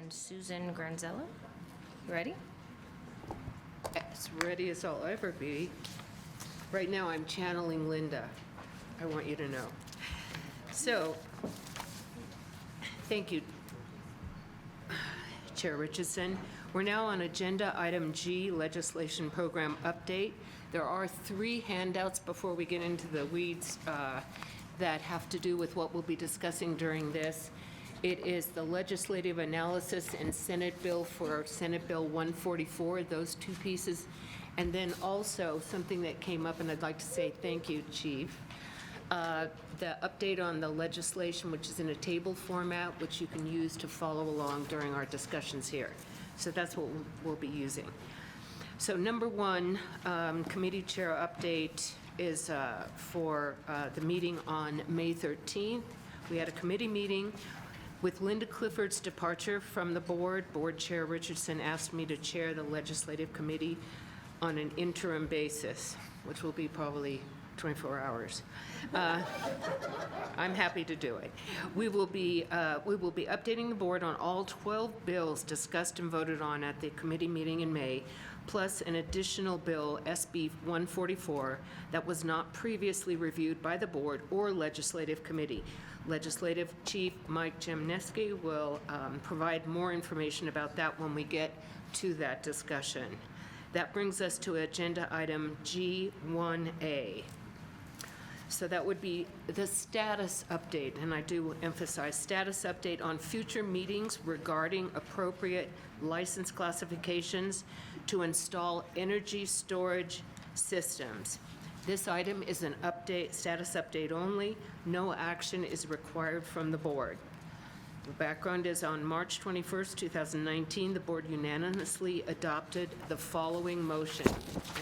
and Susan Granzello. You ready? As ready as I'll ever be. Right now, I'm channeling Linda. I want you to know. So, thank you, Chair Richardson. We're now on Agenda Item G, Legislation Program Update. There are 3 handouts before we get into the weeds that have to do with what we'll be discussing during this. It is the legislative analysis and Senate bill for Senate Bill 144, those 2 pieces. And then also something that came up, and I'd like to say thank you, Chief. The update on the legislation, which is in a table format, which you can use to follow along during our discussions here. So that's what we'll be using. So number 1, committee chair update is for the meeting on May 13th. We had a committee meeting. With Linda Clifford's departure from the board, Board Chair Richardson asked me to chair the legislative committee on an interim basis, which will be probably 24 hours. I'm happy to do it. We will be updating the board on all 12 bills discussed and voted on at the committee meeting in May, plus an additional bill, SB 144, that was not previously reviewed by the board or legislative committee. Legislative Chief Mike Jamneski will provide more information about that when we get to that discussion. That brings us to agenda item G1A. So that would be the status update, and I do emphasize status update on future meetings regarding appropriate license classifications to install energy storage systems. This item is an update, status update only. No action is required from the board. The background is on March 21st, 2019, the board unanimously adopted the following motion,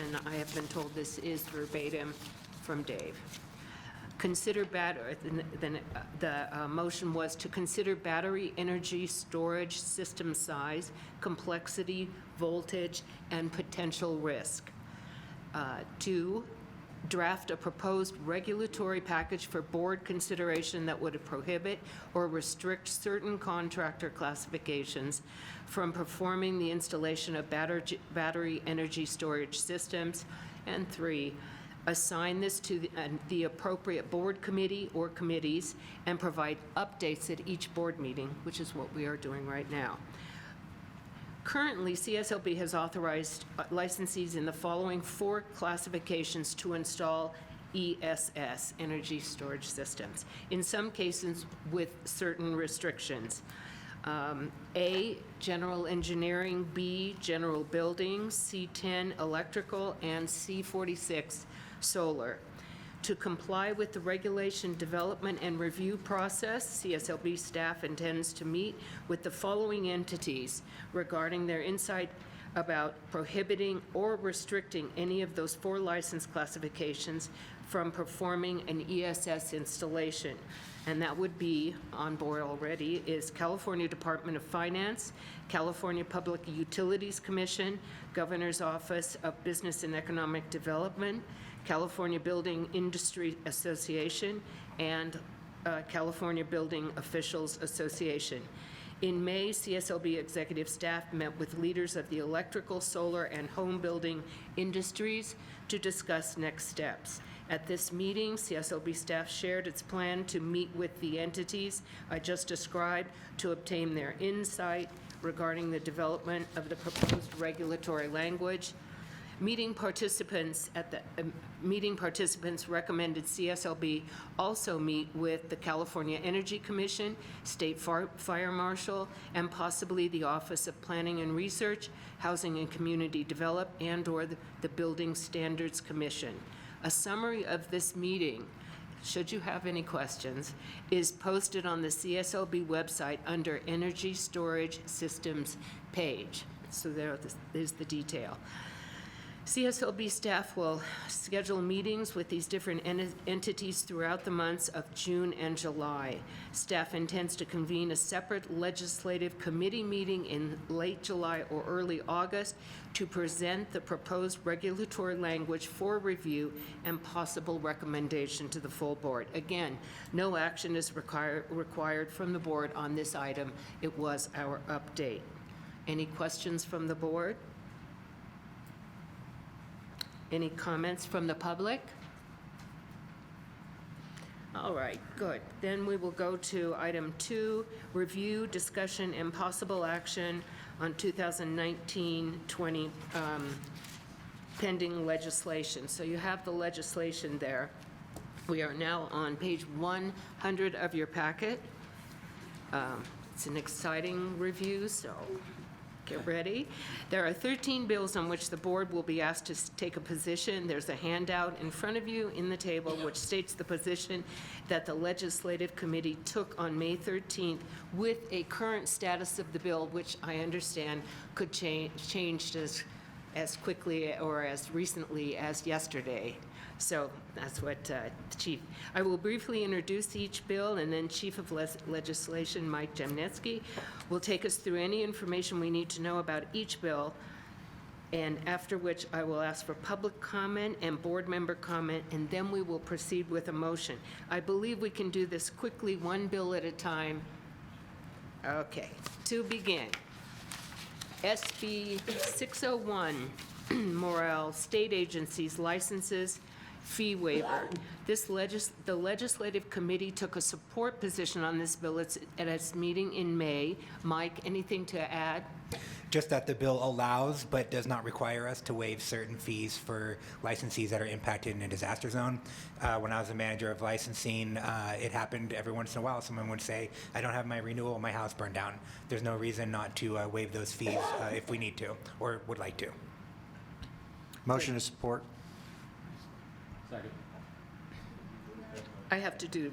and I have been told this is verbatim from Dave. The motion was to consider battery energy storage system size, complexity, voltage, and potential risk. 2, draft a proposed regulatory package for board consideration that would prohibit or restrict certain contractor classifications from performing the installation of battery energy storage systems. And 3, assign this to the appropriate board committee or committees and provide updates at each board meeting, which is what we are doing right now. Currently, CSLB has authorized licensees in the following 4 classifications to install ESS, energy storage systems, in some cases with certain restrictions. A, general engineering, B, general building, C10, electrical, and C46, solar. To comply with the regulation development and review process, CSLB staff intends to meet with the following entities regarding their insight about prohibiting or restricting any of those 4 license classifications from performing an ESS installation. And that would be, on board already, is California Department of Finance, California Public Utilities Commission, Governor's Office of Business and Economic Development, California Building Industry Association, and California Building Officials Association. In May, CSLB executive staff met with leaders of the electrical, solar, and home building industries to discuss next steps. At this meeting, CSLB staff shared its plan to meet with the entities I just described to obtain their insight regarding the development of the proposed regulatory language. Meeting participants recommended CSLB also meet with the California Energy Commission, State Fire Marshal, and possibly the Office of Planning and Research, Housing and Community Development, and/or the Building Standards Commission. A summary of this meeting, should you have any questions, is posted on the CSLB website under Energy Storage Systems page. So there is the detail. CSLB staff will schedule meetings with these different entities throughout the months of June and July. Staff intends to convene a separate legislative committee meeting in late July or early August to present the proposed regulatory language for review and possible recommendation to the full board. Again, no action is required from the board on this item. It was our update. Any questions from the board? Any comments from the public? All right, good. Then we will go to item 2, review, discussion, and possible action on 2019-20 pending legislation. So you have the legislation there. We are now on page 100 of your packet. It's an exciting review, so get ready. There are 13 bills on which the board will be asked to take a position. There's a handout in front of you in the table which states the position that the Legislative Committee took on May 13th with a current status of the bill, which I understand could change as quickly or as recently as yesterday. So that's what Chief. I will briefly introduce each bill, and then Chief of Legislation Mike Jamnetsky will take us through any information we need to know about each bill, and after which I will ask for public comment and board member comment, and then we will proceed with a motion. I believe we can do this quickly, one bill at a time. Okay, to begin. SB 601, Morrell, State Agencies, Licenses, Fee Waiver. The Legislative Committee took a support position on this bill at its meeting in May. Mike, anything to add? Just that the bill allows but does not require us to waive certain fees for licensees that are impacted in a disaster zone. When I was a manager of licensing, it happened every once in a while. Someone would say, I don't have my renewal, my house burned down. There's no reason not to waive those fees if we need to or would like to. Motion to support. Second. I have to do,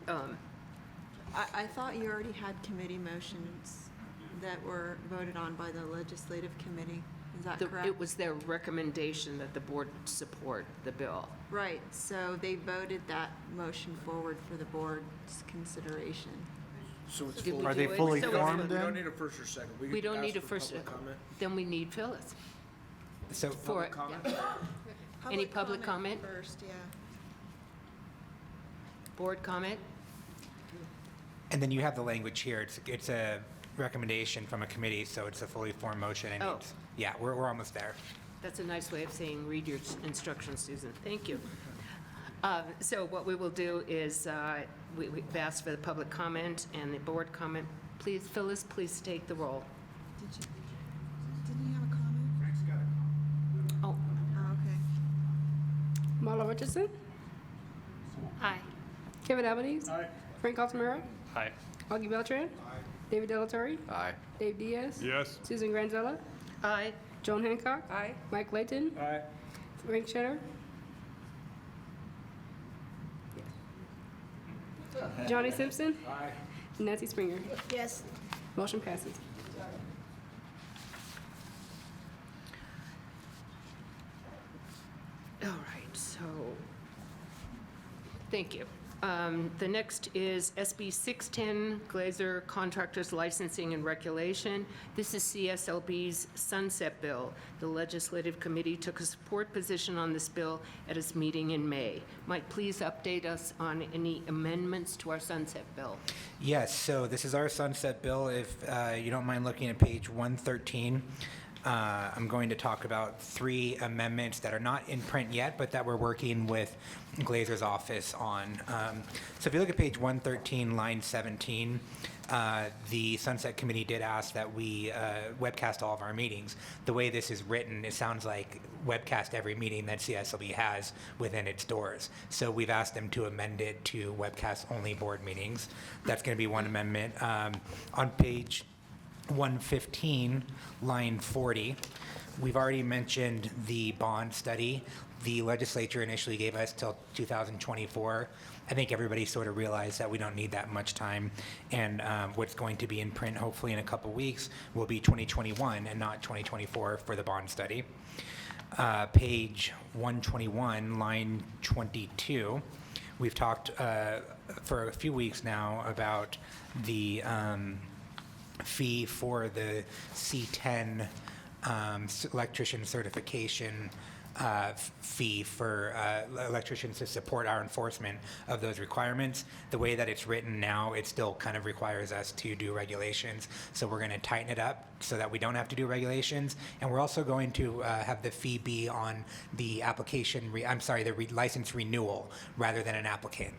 I thought you already had committee motions that were voted on by the legislative committee. Is that correct? it was their recommendation that the board support the bill. Right, so they voted that motion forward for the board's consideration. So it's Did we Are do they it? fully So formed We don't then? need a first or second. We don't ask need a for first, public comment. then we need Phyllis. So For it, comment? yeah. Any public comment? First, yeah. Board comment? and then you have the language here. It's a recommendation from a committee, so it's a fully formed motion. And Oh. yeah, we're almost there. That's a nice way of saying, read your instructions, Susan. Thank you. So what we will do is, we've asked for the public comment and the board comment. Please, Phyllis, please take the roll. Didn't you have a comment? Oh, Oh, okay. Marla Richardson, Aye. Kevin Albanese, Frank Altamura, Aye. Augie Beltran, David Delatorre, Aye. Dave Diaz, Yes. Susan Granzella, aye. Joan Hancock, Mike Layton, Aye. Frank Shenner, Johnny Simpson, Nancy Springer. Yes. Motion passes. All right, so, thank you. The next is SB 610, Glazer Contractors Licensing and Regulation. This is CSLB's sunset bill. The Legislative Committee took a support position on this bill at its meeting in May. Mike, please update us on any amendments to our sunset bill. Yes, so this is our sunset bill. If you don't mind looking at page 113, I'm going to talk about 3 amendments that are not in print yet, but that we're working with Glazer's office on. So if you look at page 113, line 17, the Sunset Committee did ask that we webcast all of our meetings. The way this is written, it sounds like webcast every meeting that CSLB has within its doors. So we've asked them to amend it to webcast only board meetings. That's going to be one amendment. On page 115, line 40, We've already mentioned the bond study. The legislature initially gave us till 2024. I think everybody sort of realized that we don't need that much time, and what's going to be in print hopefully in a couple weeks will be 2021 and not 2024 for the bond study. Page 121, line 22, we've talked for a few weeks now about the fee for the C10 electrician certification fee for electricians to support our enforcement of those requirements. The way that it's written now, it still kind of requires us to do regulations. So we're going to tighten it up so that we don't have to do regulations. And we're also going to have the fee be on the application, license renewal rather than an applicant.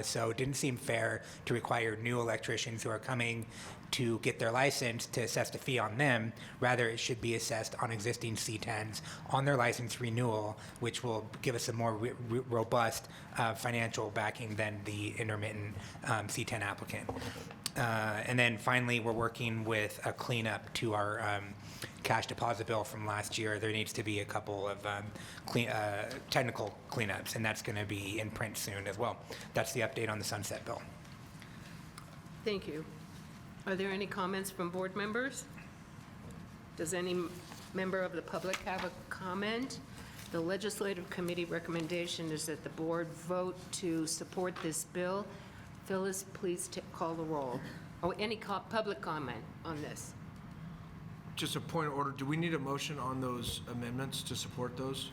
So it didn't seem fair to require new electricians who are coming to get their license to assess the fee on them. Rather, it should be assessed on existing C10s on their license renewal, which will give us a more robust financial backing than the intermittent C10 applicant. And then finally, we're working with a cleanup to our cash deposit bill from last year. There needs to be a couple of technical cleanups, and that's going to be in print soon as well. That's the update on the sunset bill. Thank you. Are there any comments from board members? Does any member of the public have a comment? The legislative committee recommendation is that the board vote to support this bill. Phyllis, please call the roll. Oh, any public comment on this? Just a point of order, do we need a motion on those amendments to support those?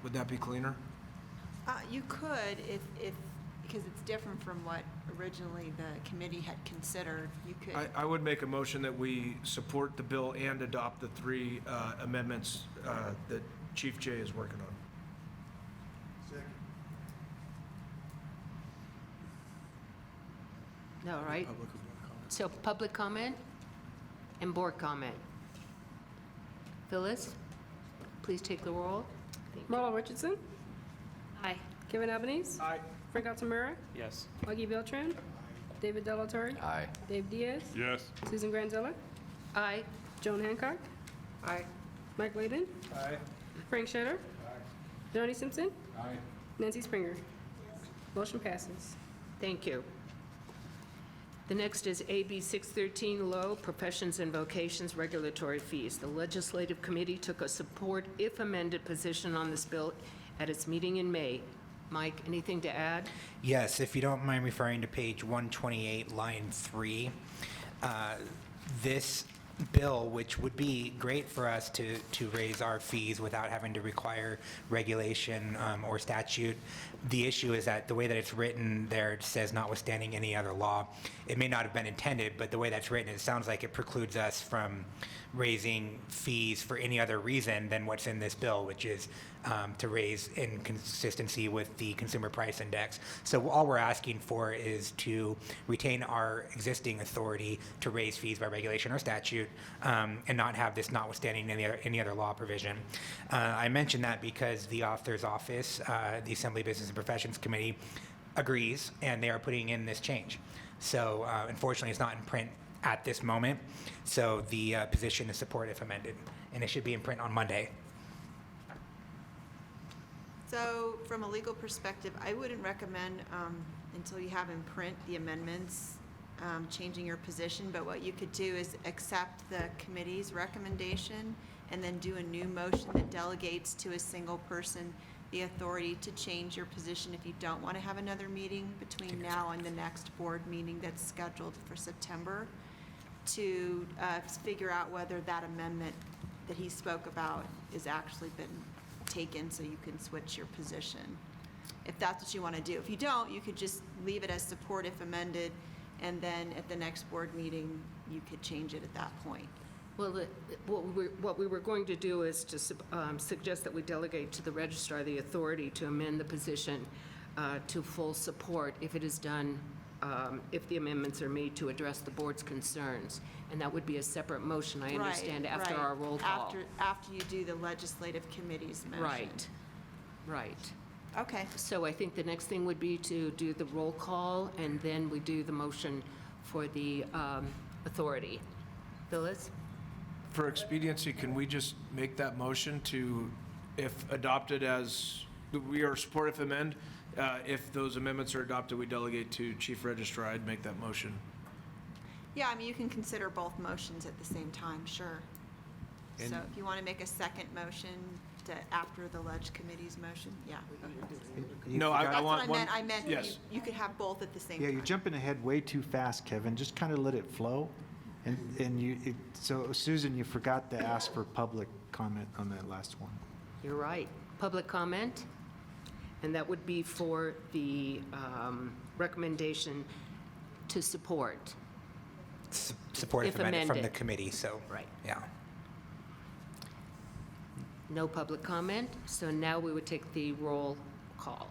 Would that be cleaner? You could, if because it's different from what originally the committee had considered, you could. I would make a motion that we support the bill and adopt the three amendments that Chief Jay is working on. All right. So public comment and board comment. Phyllis, please take the roll. Thank you. Morrell Richardson, Aye. Kevin Albanese, Aye. Frank Altamura, Yes. Augie Beltran, David Delatorre, Aye. Dave Diaz, Yes. Susan Granzella, Aye. Joan Hancock, Aye. Mike Layden, Aye. Frank Shetter, Johnny Simpson, Aye. Nancy Springer. Motion passes. Thank you. The next is AB 613, low professions and vocations regulatory fees. The legislative committee took a support, if amended, position on this bill at its meeting in May. Mike, anything to add? Yes, if you don't mind referring to page 128, line 3. This bill, which would be great for us to raise our fees without having to require regulation or statute. The issue is that the way that it's written there, it says notwithstanding any other law. It may not have been intended, but the way that's written, it sounds like it precludes us from raising fees for any other reason than what's in this bill, which is to raise in consistency with the consumer price index. So all we're asking for is to retain our existing authority to raise fees by regulation or statute, and not have this notwithstanding any other law provision. I mention that because the author's office, the Assembly Business and Professions Committee, agrees, and they are putting in this change. So unfortunately, it's not in print at this moment. So the position is support if amended, and it should be in print on Monday. So from a legal perspective, I wouldn't recommend, until you have in print the amendments, changing your position, but what you could do is accept the committee's recommendation and then do a new motion that delegates to a single person the authority to change your position if you don't want to have another meeting between now and the next board meeting that's scheduled for September, to figure out whether that amendment that he spoke about has actually been taken, so you can switch your position, if that's what you want to do. If you don't, you could just leave it as support if amended, and then at the next board meeting, you could change it at that point. Well, what we were going to do is to suggest that we delegate to the registrar the authority to amend the position to full support if it is done, if the amendments are made to address the board's concerns. And that would be a separate motion, I understand, after our roll call. After you do the legislative committee's motion. Right. Okay. So I think the next thing would be to do the roll call, and then we do the motion for the authority. Phyllis? For expediency, can we just make that motion to, if adopted as, we are supportive amend, if those amendments are adopted, we delegate to Chief Registrar, I'd make that motion. Yeah, I mean, you can consider both motions at the same time, sure. So And- if you want to make a second motion to, after the Ledge Committee's motion, yeah. go ahead. You No, forgot- That's what want I one- meant. I meant yes. you could have both at the same Yeah, time. you're jumping ahead way too fast, Kevin. Just kind of let it flow. So Susan, you forgot to ask for public comment on that last one. You're right. Public comment? And that would be for the recommendation to support. Supportive If amendment from the amended. committee, so. Right. Yeah. No public comment, so now we would take the roll call.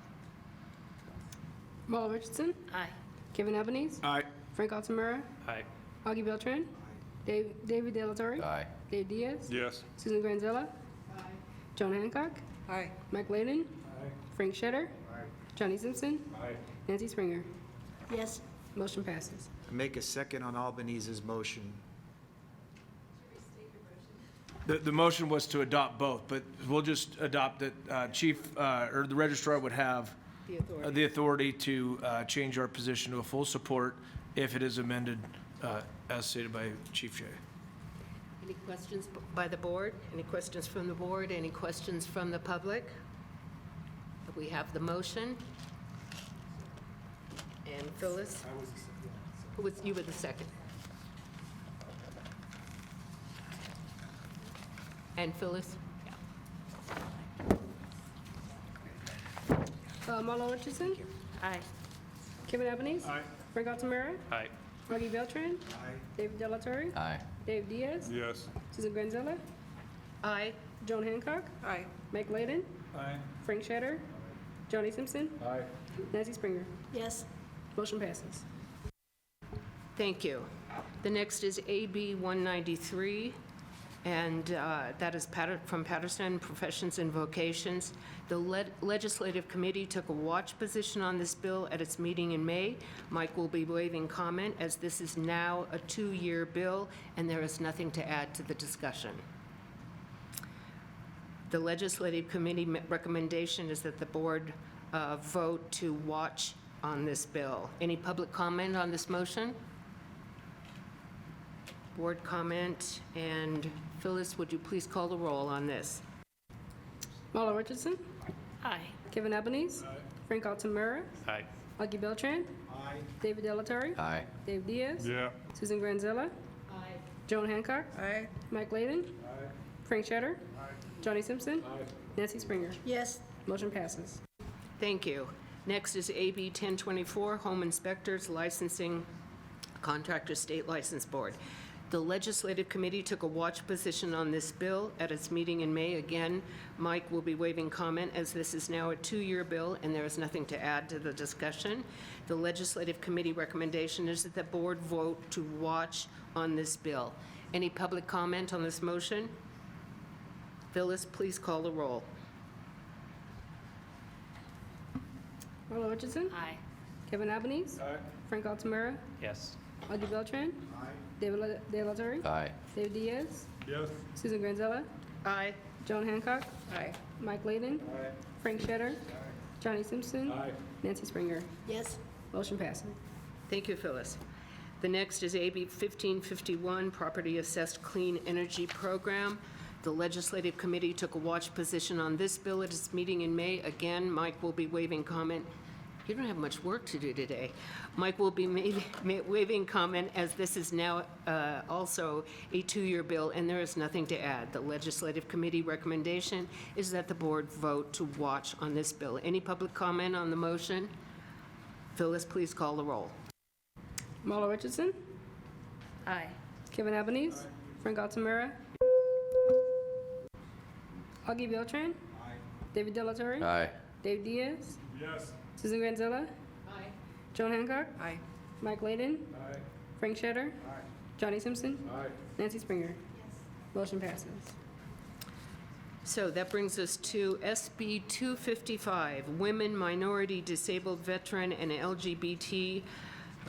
Marla Richardson, Aye. Kevin Albanese, Aye. Frank Altamura, Aye. Augie Beltran, David De La Torre, Aye. Dave Diaz, Yes. Susan Granzella, Joan Hancock, Aye. Mike Layden, Frank Shetter, Johnny Simpson, Nancy Springer. Yes. Motion passes. Make a second on Albanese's motion. The motion was to adopt both, but we'll just adopt that Chief, or the Registrar would have the authority to change our position to a full support if it is amended as stated by Chief Jay. Any questions by the board? Any questions from the board? Any questions from the public? We have the motion. And Phyllis? You were the second. And Phyllis? Marla Richardson, Aye. Kevin Albanese, Frank Altamura, Aye. Augie Beltran, David De La Torre, Aye. Dave Diaz, Yes. Susan Granzella, Aye. Joan Hancock, Aye. Mike Layden, Aye. Frank Shetter, Johnny Simpson, Aye. Nancy Springer. Yes. Motion passes. Thank you. The next is AB 193, and that is from Patterson, Professions and Vocations. The Legislative Committee took a watch position on this bill at its meeting in May. Mike will be waiving comment, as this is now a 2-year bill, and there is nothing to add to the discussion. The Legislative Committee recommendation is that the board vote to watch on this bill. Any public comment on this motion? Board comment, and Phyllis, would you please call the roll on this? Marla Richardson, Aye. Kevin Albanese, Frank Altamura, Aye. Augie Beltran, David De La Torre, Aye. Dave Diaz, Yeah. Susan Granzella, Joan Hancock, Aye. Mike Layden, Frank Shetter, Johnny Simpson, Nancy Springer. Yes. Motion passes. Thank you. Next is AB 1024, Home Inspectors Licensing Contractor State License Board. The Legislative Committee took a watch position on this bill at its meeting in May. Again, Mike will be waiving comment, as this is now a 2-year bill and there is nothing to add to the discussion. The Legislative Committee recommendation is that the board vote to watch on this bill. Any public comment on this motion? Phyllis, please call the roll. Marla Richardson, Aye. Kevin Albanese, Frank Altamura, Yes. Augie Beltran, David De La Torre, Aye. Dave Diaz, Yes. Susan Granzella, Aye. Joan Hancock, Mike Layden, Frank Shetter, Johnny Simpson, Nancy Springer. Yes. Motion passes. Thank you, Phyllis. The next is AB 1551, Property Assessed Clean Energy Program. The Legislative Committee took a watch position on this bill at its meeting in May. Again, Mike will be waiving comment. You don't have much work to do today. Mike will be waiving comment, as this is now also a 2-year bill, and there is nothing to add. The Legislative Committee recommendation is that the board vote to watch on this bill. Any public comment on the motion? Phyllis, please call the roll. Marla Richardson, Aye. Kevin Albanese, Frank Altamura, Augie Beltran, David De La Torre, Aye. Dave Diaz, Yes. Susan Granzella, Joan Hancock, Aye. Mike Layden, Frank Shetter, Johnny Simpson, Nancy Springer. Motion passes. So that brings us to SB 255, Women, Minority, Disabled, Veteran, and LGBT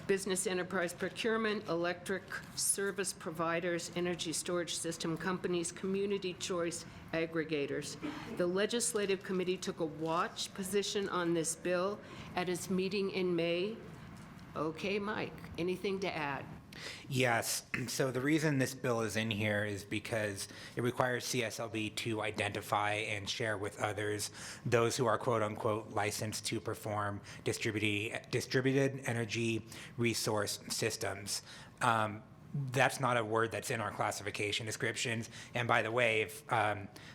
business enterprise procurement, electric service providers, energy storage system companies, community choice aggregators. The Legislative Committee took a watch position on this bill at its meeting in May. Okay, Mike, anything to add? Yes, so the reason this bill is in here is because it requires CSLB to identify and share with others those who are quote-unquote licensed to perform distributed energy resource systems. That's not a word that's in our classification descriptions. And by the way, if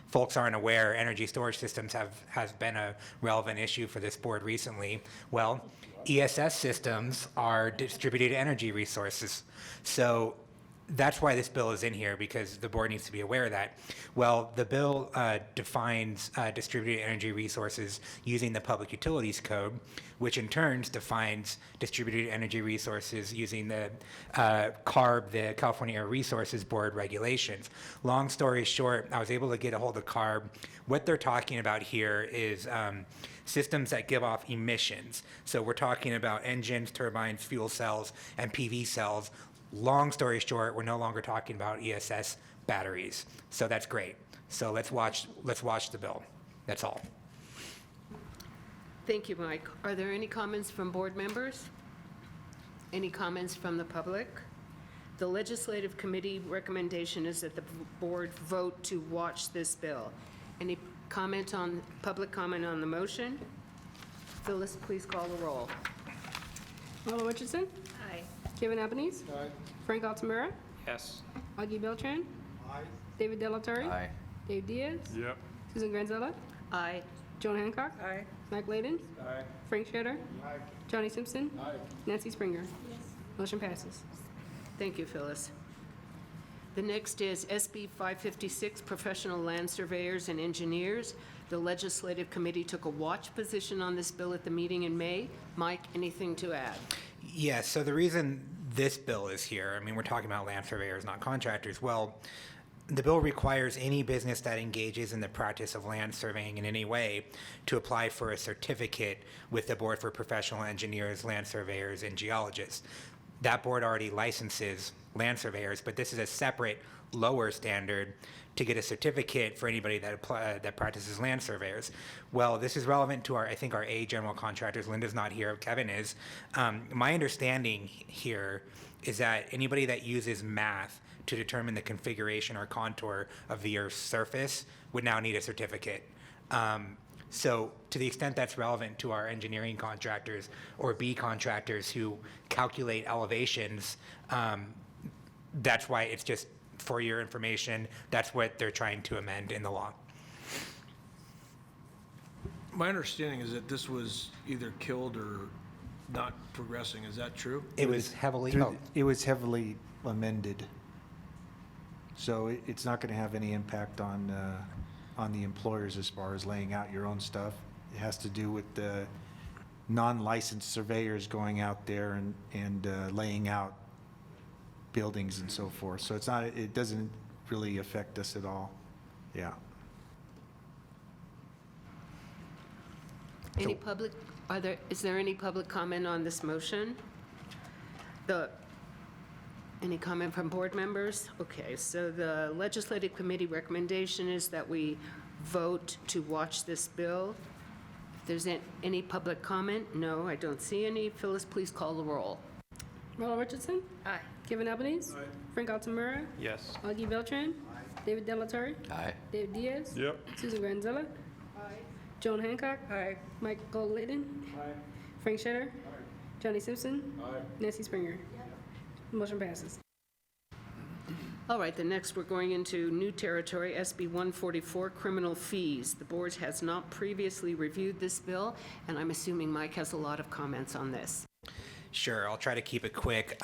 folks aren't aware, energy storage systems has been a relevant issue for this board recently. Well, ESS systems are distributed energy resources. So that's why this bill is in here, because the board needs to be aware of that. Well, the bill defines distributed energy resources using the Public Utilities Code, which in turn defines distributed energy resources using the CARB, the California Air Resources Board regulations. Long story short, I was able to get a hold of CARB. What they're talking about here is systems that give off emissions. So we're talking about engines, turbines, fuel cells, and PV cells. Long story short, we're no longer talking about ESS batteries. So that's great. So let's watch the bill. That's all. Thank you, Mike. Are there any comments from board members? Any comments from the public? The Legislative Committee recommendation is that the board vote to watch this bill. Any public comment on the motion? Phyllis, please call the roll. Marla Richardson. Aye. Kevin Albanese. Frank Altamura. Yes. Augie Beltran. David Delatorre. Dave Diaz. Yep. Susan Granzella. Aye. Joan Hancock. Aye. Mike Layden. Frank Shatter. Johnny Simpson. Nancy Springer. Motion passes. Thank you, Phyllis. The next is SB 556, Professional Land Surveyors and Engineers. The Legislative Committee took a watch position on this bill at the meeting in May. Mike, anything to add? Yes, so the reason this bill is here, I mean, we're talking about land surveyors, not contractors. Well, the bill requires any business that engages in the practice of land surveying in any way to apply for a certificate with the Board for Professional Engineers, Land Surveyors, and Geologists. That board already licenses land surveyors, but this is a separate, lower standard to get a certificate for anybody that practices land surveyors. Well, this is relevant to our A general contractors. Linda's not here, Kevin is. My understanding here is that anybody that uses math to determine the configuration or contour of the Earth's surface would now need a certificate. So to the extent that's relevant to our engineering contractors or B contractors who calculate elevations, that's why it's just for your information. That's what they're trying to amend in the law. My understanding is that this was either killed or not progressing. Is that true? It was heavily, It was heavily amended. So it's not going to have any impact on the employers as far as laying out your own stuff. It has to do with the non-licensed surveyors going out there and laying out buildings and so forth. So it doesn't really affect us at all. Yeah. Any public, is there any public comment on this motion? Any comment from board members? Okay, so the Legislative Committee recommendation is that we vote to watch this bill. If there's any public comment, no, I don't see any. Phyllis, please call the roll. Marla Richardson. Aye. Kevin Albanese. Frank Altamura. Yes. Augie Beltran. David Delatorre. Aye. Dave Diaz. Yep. Susan Granzella. Joan Hancock. Aye. Michael Layden. Frank Shatter. Johnny Simpson. Nancy Springer. Motion passes. All right, the next we're going into new territory, SB 144, criminal fees. The board has not previously reviewed this bill, and I'm assuming Mike has a lot of comments on this. Sure, I'll try to keep it quick.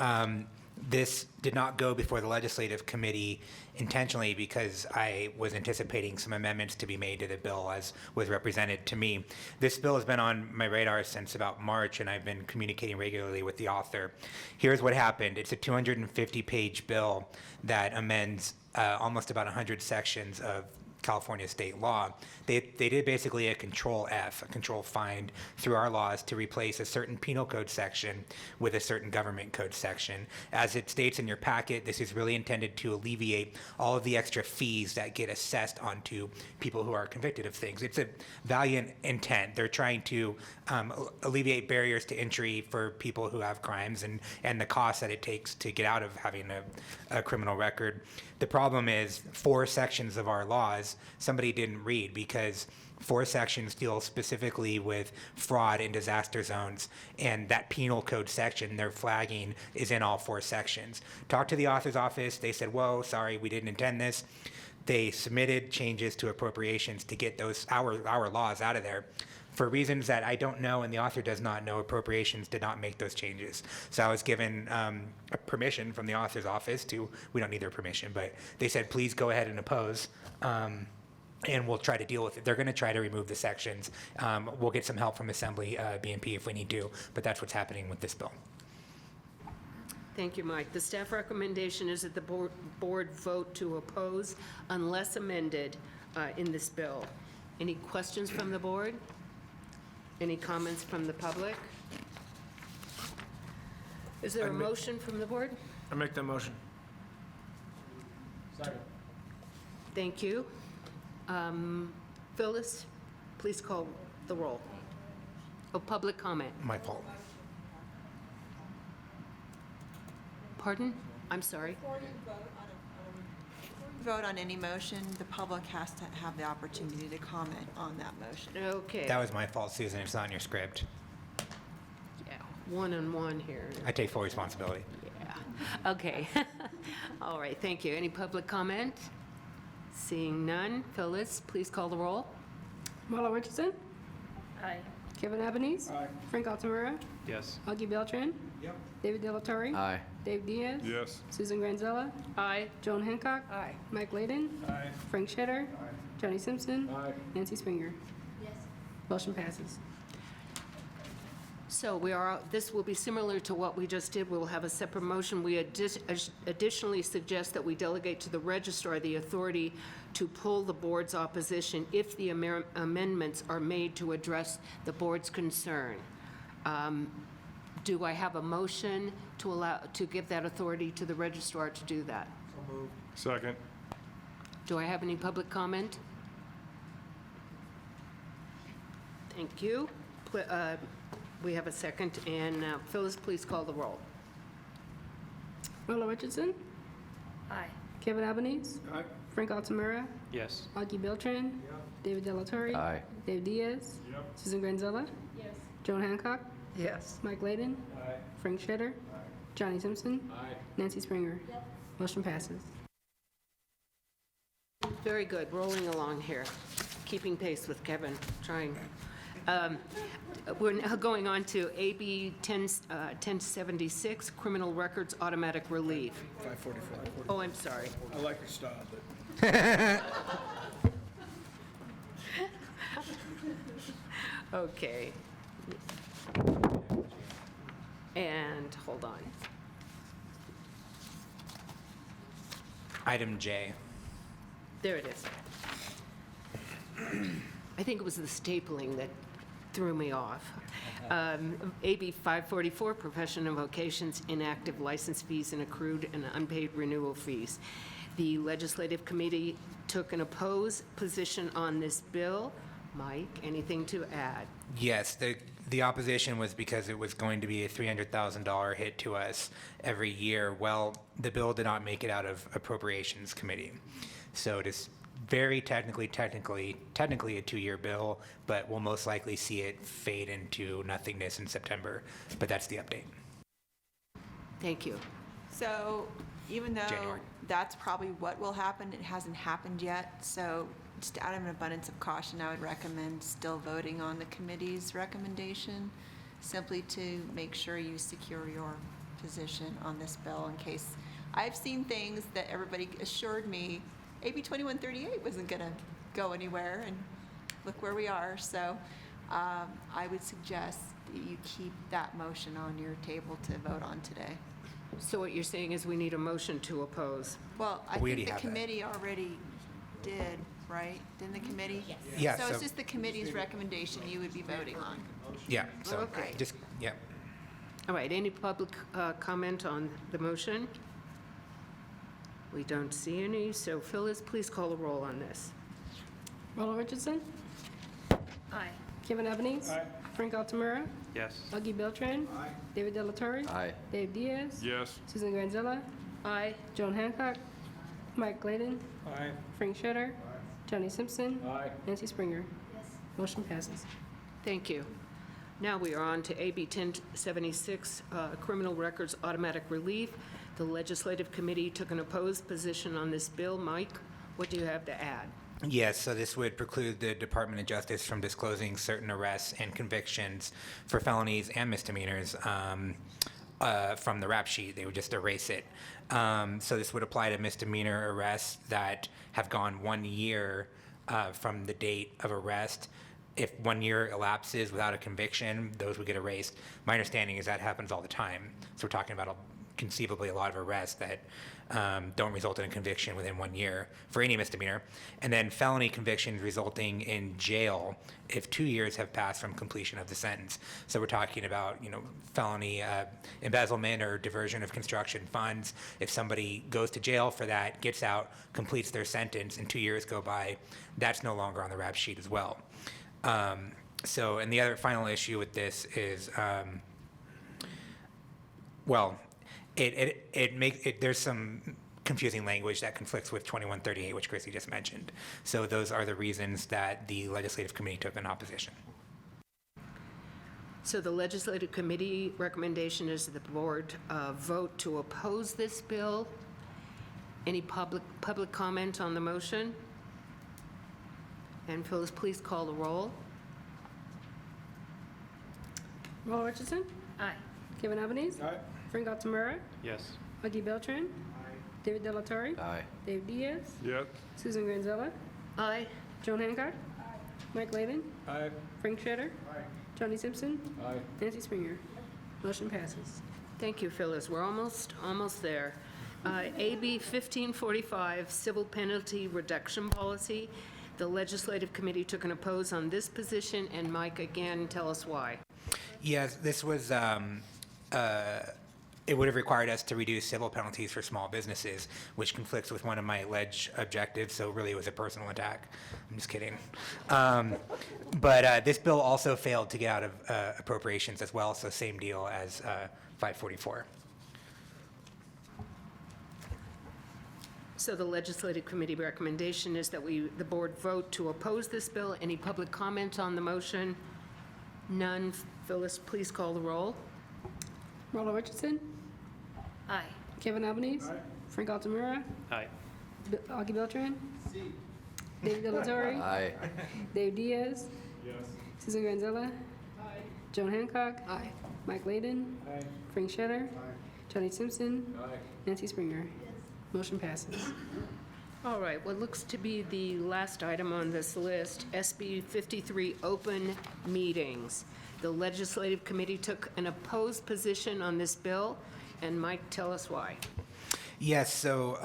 This did not go before the Legislative Committee intentionally because I was anticipating some amendments to be made to the bill as was represented to me. This bill has been on my radar since about March, and I've been communicating regularly with the author. Here's what happened. It's a 250-page bill that amends almost about 100 sections of California state law. They did basically a control F, a control find through our laws to replace a certain penal code section with a certain government code section. As it states in your packet, this is really intended to alleviate all of the extra fees that get assessed onto people who are convicted of things. It's a valiant intent. They're trying to alleviate barriers to entry for people who have crimes and the cost that it takes to get out of having a criminal record. The problem is 4 sections of our laws somebody didn't read, because 4 sections deal specifically with fraud in disaster zones, and that penal code section they're flagging is in all 4 sections. Talked to the author's office. They said, whoa, sorry, we didn't intend this. They submitted changes to appropriations to get those our laws out of there. For reasons that I don't know and the author does not know, appropriations did not make those changes. So I was given permission from the author's office we don't need their permission, but they said, please go ahead and oppose, and we'll try to deal with it. They're going to try to remove the sections. We'll get some help from Assembly BNP if we need to, but that's what's happening with this bill. Thank you, Mike. The staff recommendation is that the board vote to oppose unless amended in this bill. Any questions from the board? Any comments from the public? Is there a motion from the board? I make that motion. Thank you. Phyllis, please call the roll. Oh, public comment. My fault. Pardon? I'm sorry. Vote on any motion, the public has to have the opportunity to comment on that motion. Okay. That was my fault, Susan. It's not in your script. Yeah, one-on-one here. I take full responsibility. Yeah. Okay. All right, thank you. Any public comment? Seeing none. Phyllis, please call the roll. Marla Richardson, Aye. Kevin Albanese. Frank Altamura, Yes. Augie Beltran. David De La Torre. Aye. Dave Diaz. Yes. Susan Granzella. Aye. Joan Hancock. Aye. Mike Layden. Aye. Frank Shetter. Johnny Simpson. Aye. Nancy Springer. Yes. Motion passes. So this will be similar to what we just did. We'll have a separate motion. We additionally suggest that we delegate to the registrar the authority to pull the board's opposition if the amendments are made to address the board's concern. Do I have a motion to give that authority to the registrar to do that? Second. Do I have any public comment? Thank you. We have a second, and Phyllis, please call the roll. Marla Richardson, Aye. Kevin Albanese. Aye. Frank Altamura, Yes. Augie Beltran. David De La Torre. Aye. Dave Diaz. Susan Granzella. Yes. Joan Hancock. Yes. Mike Layden. Aye. Frank Shetter. Johnny Simpson. Aye. Nancy Springer. Motion passes. Very good, rolling along here, keeping pace with Kevin, trying. We're now going on to AB 1076, Criminal Records Automatic Relief. 544. Oh, I'm sorry. I like your style, but. Okay. And, hold on. Item J. There it is. I think it was the stapling that threw me off. AB 544, Profession and Vocations, Inactive License Fees and Accrued and Unpaid Renewal Fees. The Legislative Committee took an opposed position on this bill. Mike, anything to add? Yes, the opposition was because it was going to be a $300,000 hit to us every year. Well, the bill did not make it out of Appropriations Committee. So it is very technically a 2-year bill, but we'll most likely see it fade into nothingness in September. But that's the update. Thank you. So even though January. that's probably what will happen, it hasn't happened yet. So just out of an abundance of caution, I would recommend still voting on the committee's recommendation, simply to make sure you secure your position on this bill in case. I've seen things that everybody assured me AB 2138 wasn't going to go anywhere, and look where we are. So I would suggest that you keep that motion on your table to vote on today. So what you're saying is we need a motion to oppose. Well, I We think already the have that. committee already did right? Didn't the committee? Yes. Yeah, So it's so- just the committee's recommendation you would be voting on. Yeah, so Okay. just, yeah. All right, any public comment on the motion? We don't see any, so Phyllis, please call a roll on this. Ronald Richardson, Aye. Kevin Ebenez. Frank Altamura, Yes. Augie Beltran. David Delatorre. Aye. Dave Diaz. Yes. Susan Granzella, Aye. Joan Hancock, Mike Gladen, Aye. Frank Shetter, Johnny Simpson, Aye. Nancy Springer. Motion passes. Thank you. Now we are on to AB 1076, Criminal Records Automatic Relief. The Legislative Committee took an opposed position on this bill. Mike, what do you have to add? Yes, so this would preclude the Department of Justice from disclosing certain arrests and convictions for felonies and misdemeanors from the rap sheet. They would just erase it. So this would apply to misdemeanor arrests that have gone 1 year from the date of arrest. If 1 year elapses without a conviction, those would get erased. My understanding is that happens all the time. So we're talking about conceivably a lot of arrests that don't result in a conviction within 1 year for any misdemeanor. And then felony convictions resulting in jail if 2 years have passed from completion of the sentence. So we're talking about, felony embezzlement or diversion of construction funds. If somebody goes to jail for that, gets out, completes their sentence, and 2 years go by, that's no longer on the rap sheet as well. And the other final issue with this is, there's some confusing language that conflicts with 2138, which Chrissy just mentioned. So those are the reasons that the Legislative Committee took in opposition. So the Legislative Committee recommendation is that the board vote to oppose this bill. Any public comment on the motion? And Phyllis, please call the roll. Ronald Richardson, Aye. Kevin Ebenez. Frank Altamura, Yes. Augie Beltran. David Delatorre. Aye. Dave Diaz. Yep. Susan Granzella, Aye. Joan Hancock. Mike Gladen, Aye. Frank Shetter. Johnny Simpson, Aye. Nancy Springer. Motion passes. Thank you, Phyllis. We're almost there. AB 1545, Civil Penalty Reduction Policy. The Legislative Committee took an oppose on this position, and Mike, again, tell us why. Yes, this was, it would have required us to reduce civil penalties for small businesses, which conflicts with one of my alleged objectives, so really it was a personal attack. I'm just kidding. But this bill also failed to get out of appropriations as well, so same deal as 544. So the Legislative Committee recommendation is that the board vote to oppose this bill. Any public comment on the motion? None. Phyllis, please call the roll. Ronald Richardson, Aye. Kevin Ebenez. Frank Altamura, Aye. Augie Beltran. David Delatorre. Aye. Dave Diaz. Susan Granzella. Joan Hancock. Mike Gladen. Frank Shetter. Johnny Simpson. Nancy Springer. Motion passes. All right, what looks to be the last item on this list, SB 53, open meetings. The Legislative Committee took an opposed position on this bill, and Mike, tell us why. Yes, so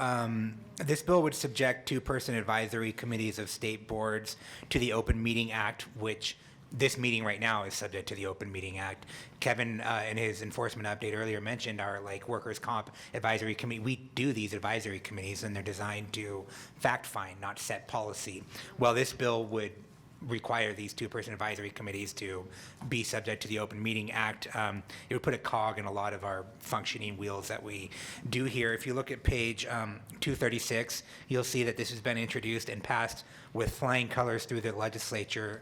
this bill would subject two-person advisory committees of state boards to the Open Meeting Act, which this meeting right now is subject to the Open Meeting Act. Kevin, in his enforcement update earlier, mentioned our workers' comp advisory committee. We do these advisory committees, and they're designed to fact-find, not set policy. Well, this bill would require these two-person advisory committees to be subject to the Open Meeting Act. It would put a cog in a lot of our functioning wheels that we do here. If you look at page 236, you'll see that this has been introduced and passed with flying colors through the legislature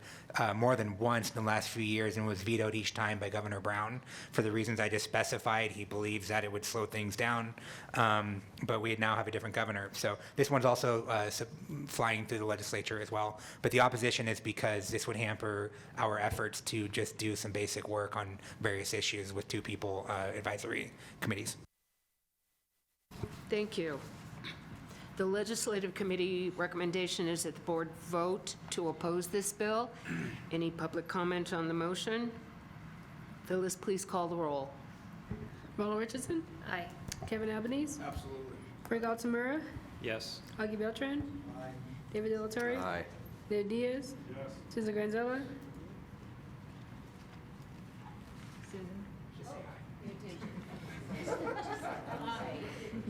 more than once in the last few years, and was vetoed each time by Governor Brown for the reasons I just specified. He believes that it would slow things down, but we now have a different governor. So this one's also flying through the legislature as well. But the opposition is because this would hamper our efforts to just do some basic work on various issues with two people advisory committees. Thank you. The Legislative Committee recommendation is that the board vote to oppose this bill. Any public comment on the motion? Phyllis, please call the roll. Ronald Richardson, Aye. Kevin Ebenez. Absolutely. Frank Altamura, Yes. Augie Beltran. David De La Torre? Aye. David Diaz? Yes. Susan Granzella?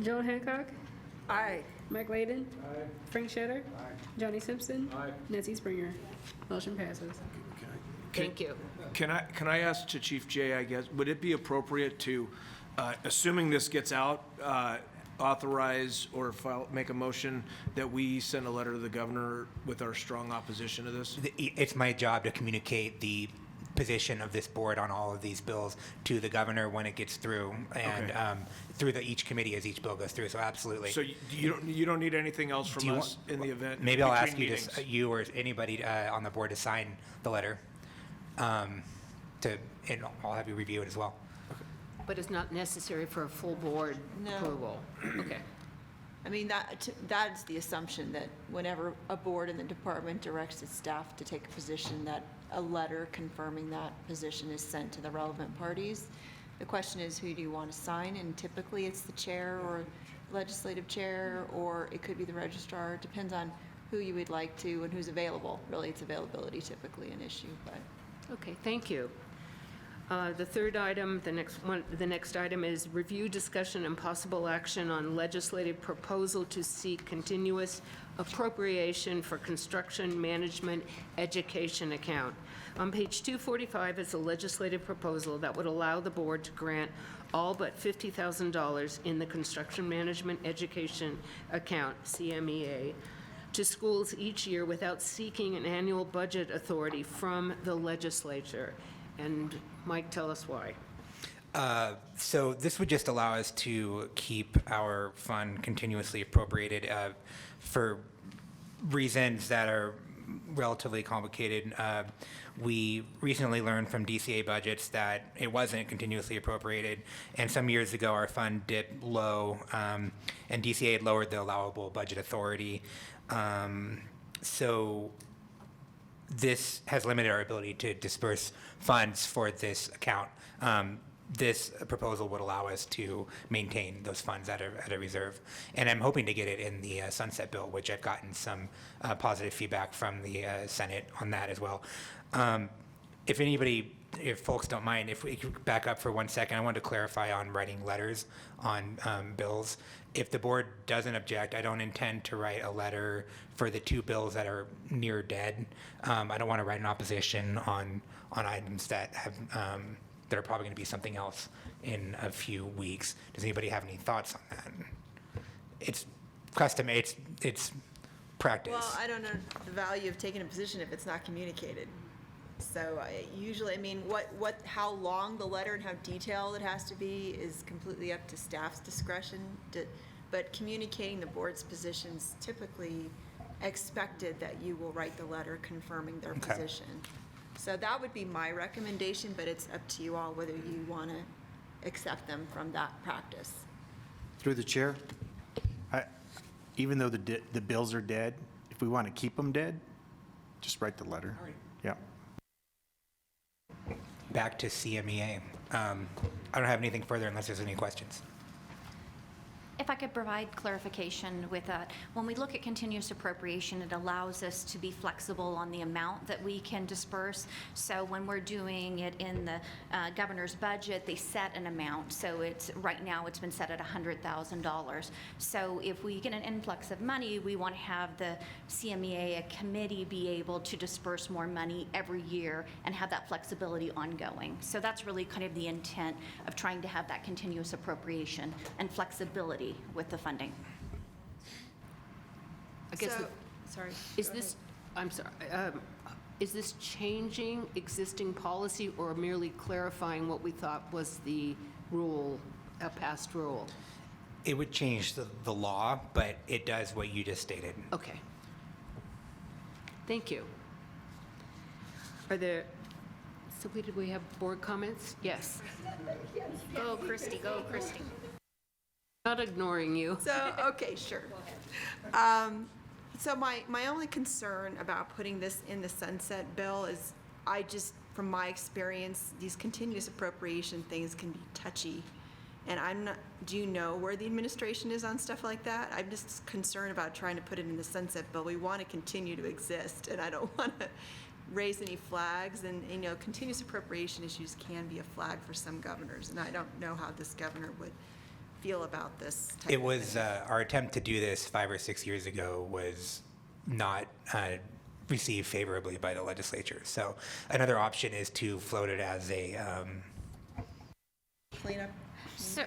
Joan Hancock? Aye. Mike Layden? Frank Shetter? Johnny Simpson? Nancy Springer? Motion passes. Thank you. Can I ask to Chief Jay, I guess, would it be appropriate to, assuming this gets out, authorize or make a motion that we send a letter to the governor with our strong opposition to this? It's my job to communicate the position of this board on all of these bills to the governor when it gets through, and Okay. through each committee as each bill goes through, so absolutely. So you don't need anything else Do from you us in the event? Maybe I'll ask between you, meetings? you or anybody on the board to sign the letter, and I'll have you review it as well. But it's not necessary for a full board No. approval? Okay. I mean, that's the assumption that whenever a board in the department directs its staff to take a position, that a letter confirming that position is sent to the relevant parties. The question is, who do you want to sign? And typically, it's the chair or legislative chair, or it could be the registrar. It depends on who you would like to and who's available. Really, it's availability typically an issue, but. Okay, thank you. The third item, the next item is review, discussion, and possible action on legislative proposal to seek continuous appropriation for construction management education account. On page 245 is a legislative proposal that would allow the board to grant all but $50,000 in the construction management education account, CMEA, to schools each year without seeking an annual budget authority from the legislature. And Mike, tell us why. So this would just allow us to keep our fund continuously appropriated for reasons that are relatively complicated. We recently learned from DCA budgets that it wasn't continuously appropriated, and some years ago our fund dipped low, and DCA had lowered the allowable budget authority. So this has limited our ability to disperse funds for this account. This proposal would allow us to maintain those funds at a reserve. And I'm hoping to get it in the sunset bill, which I've gotten some positive feedback from the Senate on that as well. If folks don't mind, if we could back up for 1 second, I wanted to clarify on writing letters on bills. If the board doesn't object, I don't intend to write a letter for the two bills that are near dead. I don't want to write an opposition on items that have that are probably going to be something else in a few weeks. Does anybody have any thoughts on that? It's custom. It's practice. Well, I don't know the value of taking a position if it's not communicated. So usually, I mean, how long the letter and how detailed it has to be is completely up to staff's discretion. But communicating the board's positions typically expected that you will write the letter confirming their position. So that would be my recommendation, but it's up to you all whether you want to accept them from that practice. Through the chair, even though the bills are dead, if we want to keep them dead, just write the letter. Yeah. Back to CMEA. I don't have anything further unless there's any questions. If I could provide clarification with that, when we look at continuous appropriation, it allows us to be flexible on the amount that we can disperse. So when we're doing it in the governor's budget, they set an amount. So right now it's been set at $100,000. So if we get an influx of money, we want to have the CMEA committee be able to disperse more money every year and have that flexibility ongoing. So that's really kind of the intent of trying to have that continuous appropriation and flexibility with the funding. I guess, Sorry. Is this changing existing policy or merely clarifying what we thought was the rule, a past rule? It would change the law, but it does what you just stated. Okay. Thank you. Did we have board comments? Yes. Go, Christie, go, Christie. Not ignoring you. So, okay, sure. So my only concern about putting this in the sunset bill is from my experience, these continuous appropriation things can be touchy. And I'm not, do you know where the administration is on stuff like that? I'm just concerned about trying to put it in the sunset bill. We want to continue to exist, and I don't want to raise any flags. And, you know, continuous appropriation issues can be a flag for some governors, and I don't know how this governor would feel about this type It of was, thing. our attempt to do this 5 or 6 years ago was not received favorably by the legislature. So another option is to float it as a, Cleanup. So,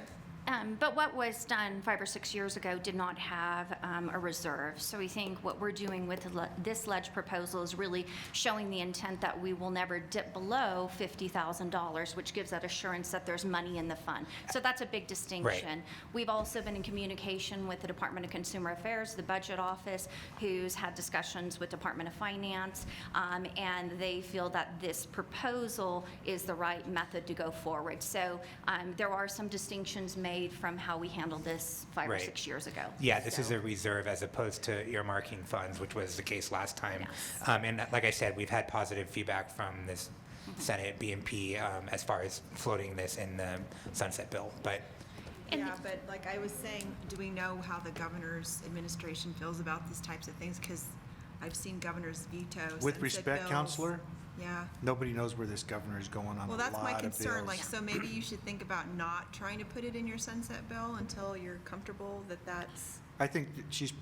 but what was done 5 or 6 years ago did not have a reserve. So we think what we're doing with this ledge proposal is really showing the intent that we will never dip below $50,000, which gives that assurance that there's money in the fund. So that's a big distinction. We've also been in communication with the Department of Consumer Affairs, the Budget Office, who's had discussions with Department of Finance, and they feel that this proposal is the right method to go forward. So there are some distinctions made from how we handled this 5 or Right. 6 years ago. yeah, this is So- a reserve as opposed to earmarking funds, which was the case last time. Yes. And like I said, we've had positive feedback from this Senate BMP as far as floating this in the sunset bill. But Yeah, but like I was saying, do we know how the governor's administration feels about these types of things? Because I've seen governors veto With sunset respect, bills. Counselor, Yeah. nobody knows where this governor is going on a lot Well, of that's bills. my concern, like, so maybe you should think about not trying to put it in your sunset bill until you're comfortable that that's, I think that she's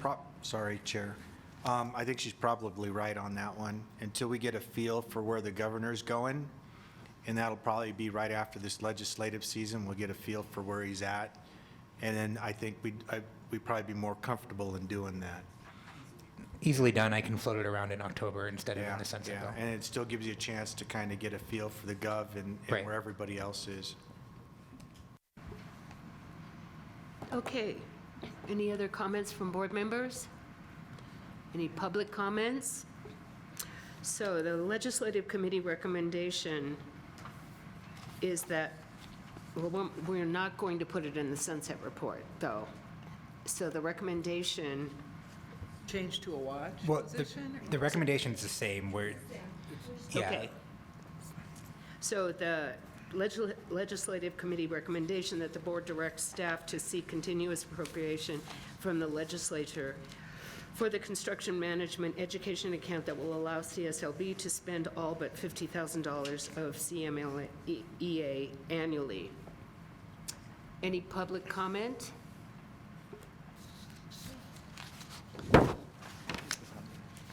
sorry, Chair. I think she's probably right on that one. Until we get a feel for where the governor's going, and that'll probably be right after this legislative season, we'll get a feel for where he's at. And then I think we'd probably be more comfortable in doing that. easily done, I can float it around in October instead of in the sunset Yeah, bill. and it still gives you a chance to kind of get a feel for the gov and Right. where everybody else is. Okay. Any other comments from board members? Any public comments? So the legislative committee recommendation is that, well, we're not going to put it in the sunset report, though. So the recommendation, Change to a watch Well, position? the recommendation's the same, where, yeah. okay. So the legislative committee recommendation that the board directs staff to seek continuous appropriation from the legislature for the construction management education account that will allow CSLB to spend all but $50,000 of CMLEA annually. Any public comment?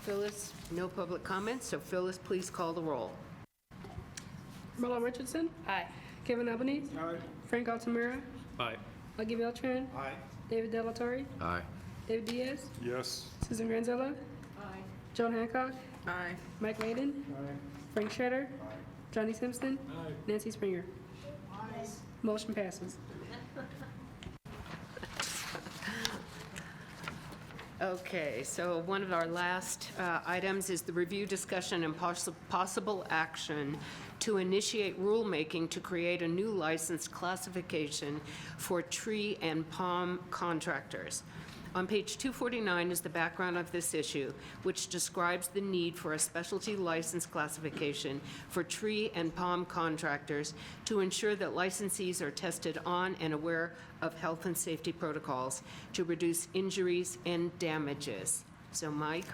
Phyllis, no public comments, so Phyllis, please call the roll. Marla Richardson. Aye. Kevin Albanese. Frank Altamira. Aye. Lucky Beltran. Aye. David Delatorre. Aye. David Diaz. Yes. Susan Granzella. Joan Hancock. Aye. Mike Layden. Frank Shredder. Johnny Simpson. Nancy Springer. Motion passes. Okay, so one of our last items is the review, discussion, and possible action to initiate rulemaking to create a new license classification for tree and palm contractors. On page 249 is the background of this issue, which describes the need for a specialty license classification for tree and palm contractors to ensure that licensees are tested on and aware of health and safety protocols to reduce injuries and damages. So Mike,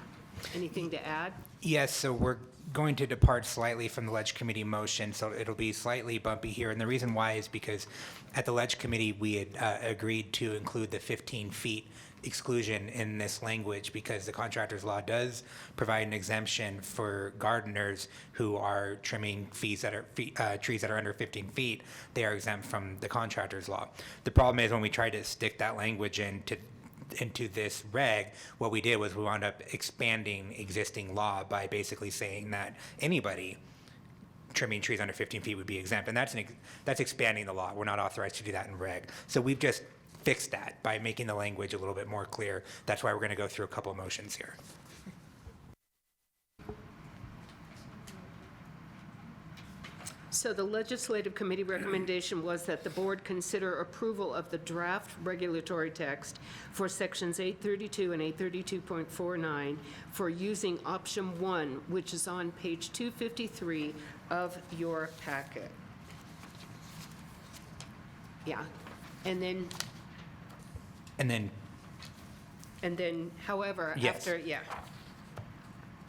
anything to add? Yes, so we're going to depart slightly from the Ledge Committee motion, so it'll be slightly bumpy here. And the reason why is because at the Ledge Committee, we had agreed to include the 15 feet exclusion in this language because the contractor's law does provide an exemption for gardeners who are trimming trees that are under 15 feet. They are exempt from the contractor's law. The problem is when we tried to stick that language into this reg, what we did was we wound up expanding existing law by basically saying that anybody trimming trees under 15 feet would be exempt, and that's expanding the law. We're not authorized to do that in reg. So we've just fixed that by making the language a little bit more clear. That's why we're going to go through a couple of motions here. So the legislative committee recommendation was that the board consider approval of the draft regulatory text for sections 832 and 832.49 for using option 1, which is on page 253 of your packet. Yeah. And then, however, Yes. after, yeah.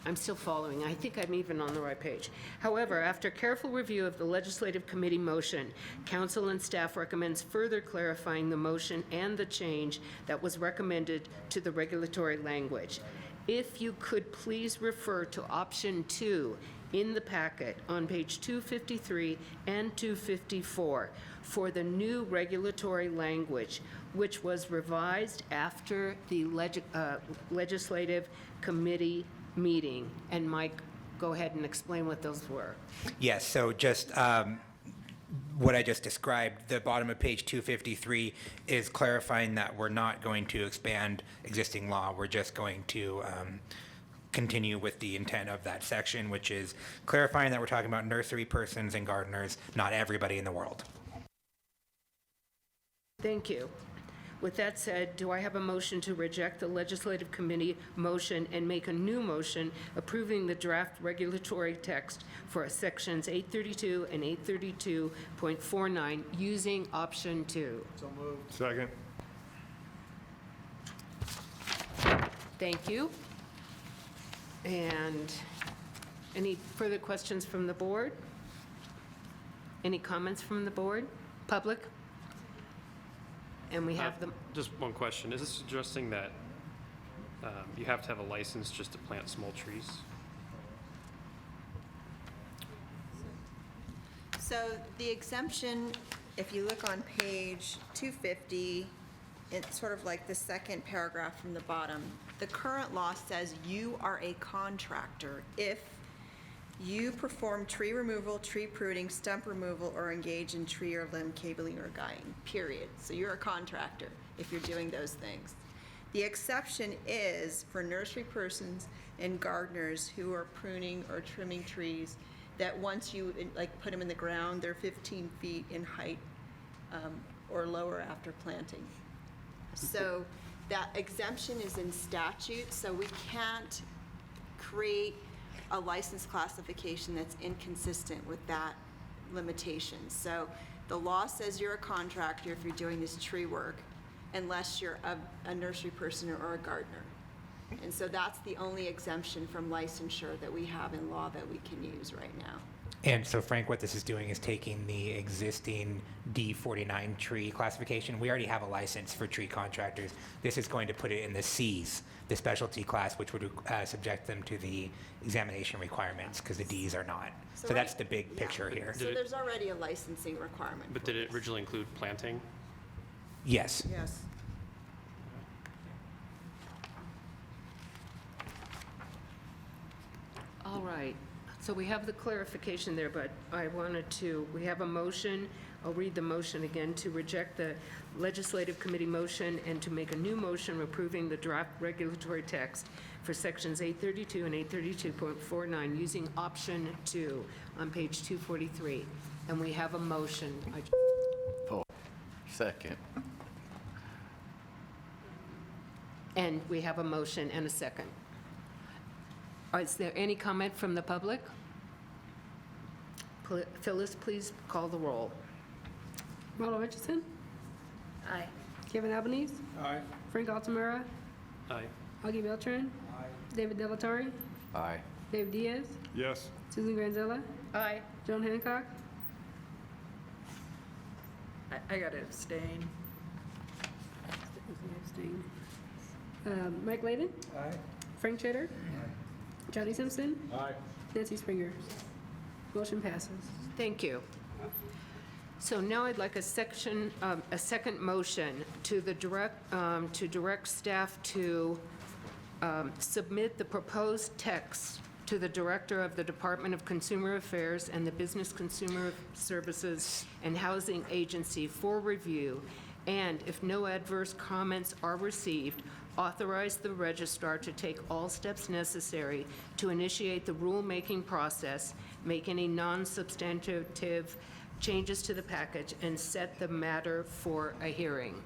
I'm still following. I think I'm even on the right page. However, after careful review of the legislative committee motion, council and staff recommends further clarifying the motion and the change that was recommended to the regulatory language. If you could please refer to option 2 in the packet on page 253 and 254 for the new regulatory language, which was revised after the legislative committee meeting. And Mike, go ahead and explain what those were. Yes, so just what I just described, the bottom of page 253 is clarifying that we're not going to expand existing law. We're just going to continue with the intent of that section, which is clarifying that we're talking about nursery persons and gardeners, not everybody in the world. Thank you. With that said, do I have a motion to reject the legislative committee motion and make a new motion approving the draft regulatory text for sections 832 and 832.49 using option 2? Second. Thank you. And any further questions from the board? Any comments from the board? Public? And we have them. Just one question. Is this suggesting that you have to have a license just to plant small trees? So the exemption, if you look on page 250, it's sort of like the second paragraph from the bottom. The current law says you are a contractor if you perform tree removal, tree pruning, stump removal, or engage in tree or limb cabling or guying, period. So you're a contractor if you're doing those things. The exception is for nursery persons and gardeners who are pruning or trimming trees that once you put them in the ground, they're 15 feet in height or lower after planting. So that exemption is in statute, so we can't create a license classification that's inconsistent with that limitation. So the law says you're a contractor if you're doing this tree work, unless you're a nursery person or a gardener. And so that's the only exemption from licensure that we have in law that we can use right now. And so, Frank, what this is doing is taking the existing D49 tree classification. We already have a license for tree contractors. This is going to put it in the Cs, the specialty class, which would subject them to the examination requirements, because the Ds are not. So that's the big picture here. So there's already a licensing requirement. But did it originally include planting? Yes. Yes. All right, so we have the clarification there, but we have a motion. I'll read the motion again, to reject the legislative committee motion and to make a new motion approving the draft regulatory text for sections 832 and 832.49 using option 2 on page 243. And we have a motion. Second. And we have a motion and a second. Is there any comment from the public? Phyllis, please call the roll. Ronald Richardson, Aye. Kevin Albanese, Aye. Frank Altamura, Aye. Augie Beltran, David Delatore, Aye. Dave Diaz, Yes. Susan Granzella, Aye. Joan Hancock, I gotta abstain. Mike Layden, Aye. Frank Cheddar, Johnny Simpson, Aye. Nancy Springer. Motion passes. Thank you. So now I'd like a second motion to direct staff to submit the proposed text to the Director of the Department of Consumer Affairs and the Business Consumer Services and Housing Agency for review, and if no adverse comments are received, authorize the registrar to take all steps necessary to initiate the rulemaking process, make any non-substantive changes to the package, and set the matter for a hearing.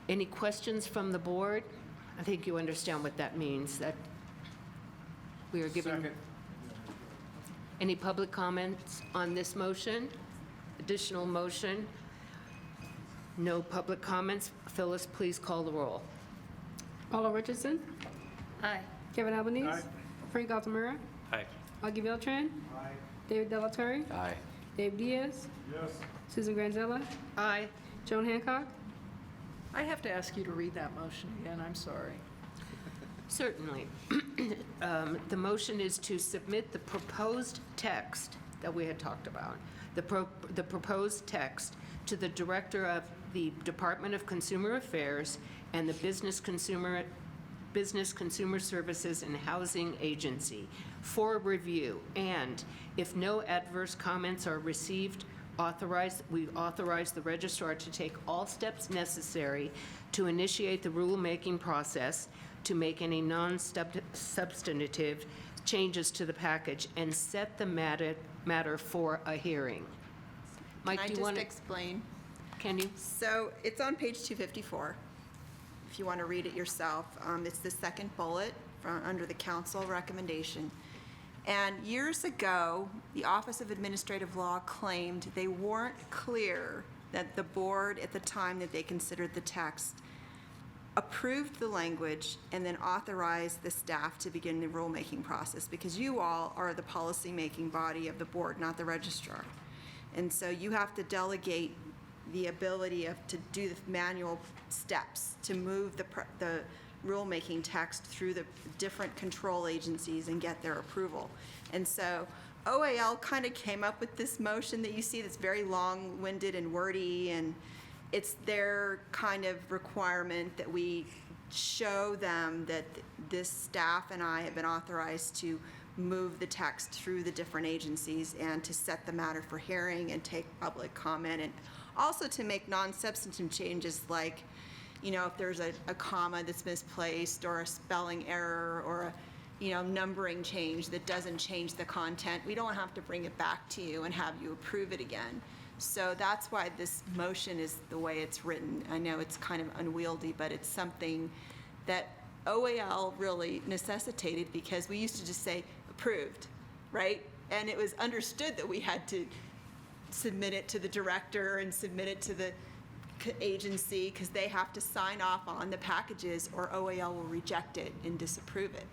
Any questions from the board? I think you understand what that means, that we are giving. Second. Any public comments on this motion? Additional motion? No public comments. Phyllis, please call the roll. Paula Richardson, Aye. Kevin Albanese, Frank Altamura, Aye. Augie Beltran, David Delatorre, Aye. Dave Diaz, Susan Granzella, Aye. Joan Hancock. I have to ask you to read that motion again, I'm sorry. Certainly. The motion is to submit the proposed text that we had talked about, the proposed text to the Director of the Department of Consumer Affairs and the Business Consumer Services and Housing Agency for review, and if no adverse comments are received, we authorize the registrar to take all steps necessary to initiate the rulemaking process, to make any non-substantive changes to the package, and set the matter for a hearing. Mike, Can I do you just want to? explain? Can you? So it's on page 254, if you want to read it yourself. It's the second bullet from under the council recommendation. And years ago, the Office of Administrative Law claimed they weren't clear that the board, at the time that they considered the text, approved the language and then authorized the staff to begin the rulemaking process, because you all are the policy-making body of the board, not the registrar. And so you have to delegate the ability to do the manual steps to move the rulemaking text through the different control agencies and get their approval. And so OAL kind of came up with this motion that you see that's very long-winded and wordy, and it's their kind of requirement that we show them that this staff and I have been authorized to move the text through the different agencies and to set the matter for hearing and take public comment, and also to make non-substantive changes like, you know, if there's a comma that's misplaced or a spelling error or a, you know, numbering change that doesn't change the content, we don't have to bring it back to you and have you approve it again. So that's why this motion is the way it's written. I know it's kind of unwieldy, but it's something that OAL really necessitated, because we used to just say approved, right? And it was understood that we had to submit it to the director and submit it to the agency, because they have to sign off on the packages or OAL will reject it and disapprove it.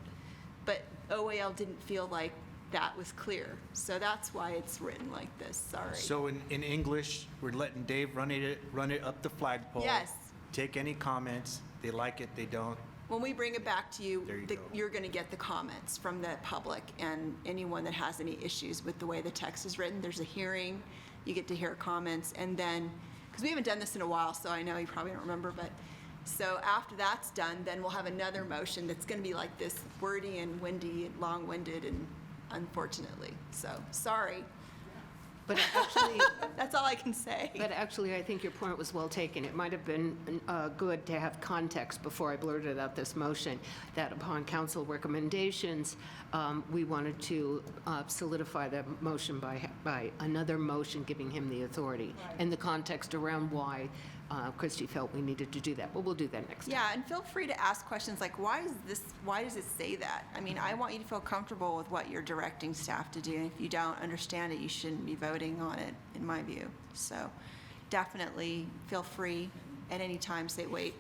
But OAL didn't feel like that was clear. So that's why it's written like this, sorry. So in English, we're letting Dave run it up the flagpole. Yes. Take any comments. They like it, they don't. When we bring it back to you, There you go. you're going to get the comments from the public and anyone that has any issues with the way the text is written. There's a hearing, you get to hear comments, and then, because we haven't done this in a while, so I know you probably don't remember, but, so after that's done, then we'll have another motion that's going to be like this, wordy and windy and long-winded, and unfortunately, so, sorry. But actually, That's all I can say. But actually, I think your point was well taken. It might have been good to have context before I blurted out this motion, that upon council recommendations, we wanted to solidify the motion by another motion giving him the authority, and the context around why Christie felt we needed to do that. But we'll do that next time. Yeah, and feel free to ask questions like, why does it say that? I mean, I want you to feel comfortable with what you're directing staff to do, and if you don't understand it, you shouldn't be voting on it, in my view. So definitely feel free at any time, say, wait,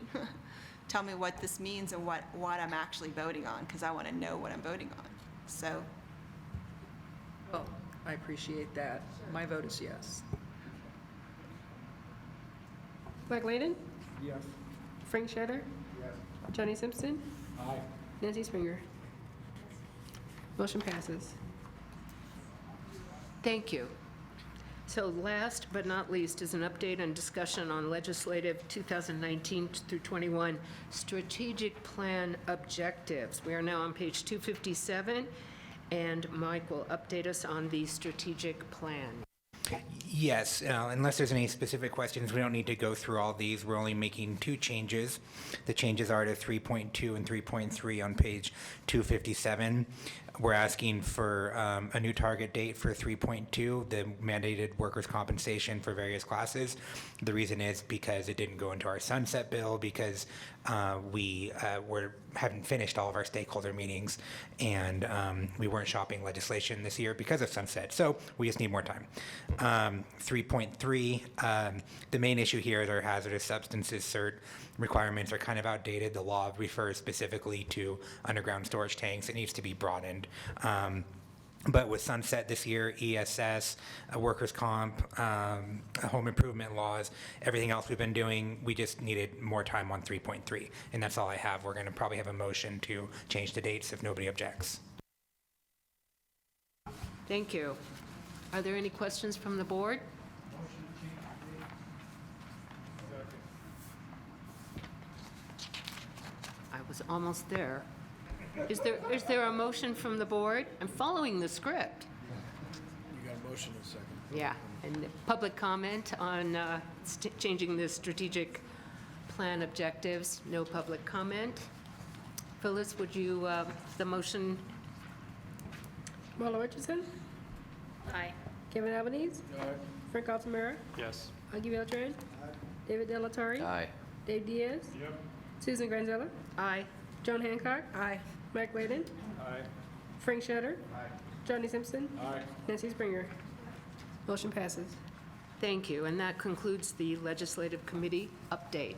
tell me what this means and what I'm actually voting on, because I want to know what I'm voting on. So, Well, I appreciate that. My vote is yes. Black Layden? Yes. Frank Shatter? Yes. Johnny Simpson? Aye. Nancy Springer? Motion passes. Thank you. So last but not least is an update and discussion on legislative 2019 through 21 strategic plan objectives. We are now on page 257, and Mike will update us on the strategic plan. Yes, unless there's any specific questions, we don't need to go through all these. We're only making two changes. The changes are to 3.2 and 3.3 on page 257. We're asking for a new target date for 3.2, the mandated workers' compensation for various classes. The reason is because it didn't go into our sunset bill, because we haven't finished all of our stakeholder meetings, and we weren't shopping legislation this year because of sunset. So we just need more time. 3.3, the main issue here is our hazardous substances cert requirements are kind of outdated. The law refers specifically to underground storage tanks. It needs to be broadened. But with sunset this year, ESS, workers' comp, home improvement laws, everything else we've been doing, we just needed more time on 3.3. And that's all I have. We're going to probably have a motion to change the dates if nobody objects. Thank you. Are there any questions from the board? I was almost there. Is there a motion from the board? I'm following the script. You got a motion in a second. Yeah, and public comment on changing the strategic plan objectives, no public comment. Phyllis, would you, the motion, Marla Richardson, Aye. Kevin Albanese, Frank Altamira, Yes. Augie Beltran, David Delatorre. Aye. Dave Diaz. Susan Granzella, aye. John Hancock, Aye. Mike Layden, Aye. Frank Shatter, Johnny Simpson, Nancy Springer. Motion passes. Thank you, and that concludes the legislative committee update.